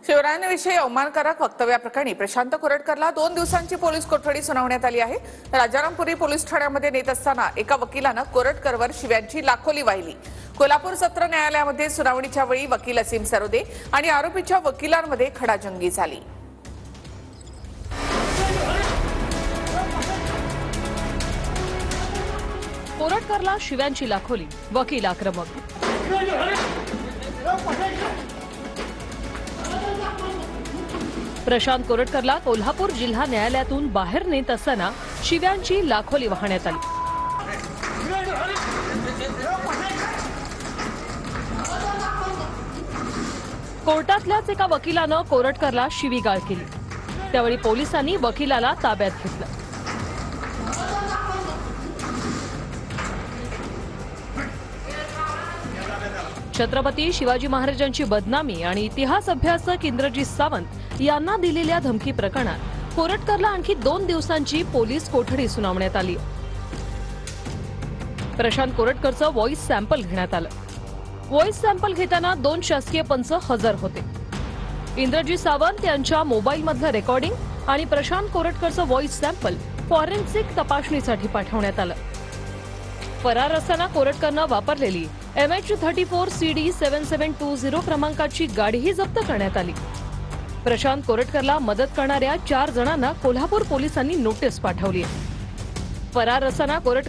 शिवरायांविषयी अवमानकारक वक्तव्याप्रकरणी प्रशांत कोरटकरला 2 दिवसांची पोलीस कोठडी सुनावण्यात आली आहे। राजारामपुरी पोलीस ठाण्यामध्ये नेत असताना एका वकिलानं कोरटकरवर शिव्यांची लाखोली वाहिली। कोल्हापूर सत्र न्यायालयामध्ये सुनावणीच्या वेळी वकील असीम सरोदे आणि आरोपीच्या वकिलांमध्ये खडाजंगी झाली। कोरटकरला शिव्यांची लाखोली, वकील आक्रमक। प्रशांत कोरटकरला कोल्हापूर जिल्हा न्यायालयातून बाहेर नेत असताना शिव्यांची लाखोली वाहण्यात आली। कोर्टातल्याच एका वकिलानं कोरटकरला शिवीगाळ केली। त्यावेळी पोलिसांनी वकिलाला ताब्यात घेतलं। छत्रपती शिवाजी महाराजांची बदनामी आणि इतिहास अभ्यासक इंद्रजीत सावंत यांना दिलेल्या धमकी प्रकरणात कोरटकरला आणखी 2 दिवसांची पोलीस कोठडी सुनावण्यात आली। प्रशांत कोरटकरचं व्हॉइस सॅम्पल घेण्यात आलं। व्हॉइस सॅम्पल घेताना 2 शासकीय पंच हजर होते। इंद्रजीत सावंत यांच्या मोबाईलमधलं रेकॉर्डिंग आणि प्रशांत कोरटकरचं व्हॉइस सॅम्पल फॉरेन्सिक तपासणीसाठी पाठवण्यात आलं। फरार असताना कोरटकरनं वापरलेली MH34 CD 7720 क्रमांकाची गाडीही जप्त करण्यात आली। प्रशांत कोरटकरला मदत करणाऱ्या 4 जणांना कोल्हापूर पोलिसांनी नोटीस पाठवली आहे। फरार असताना कोरटकर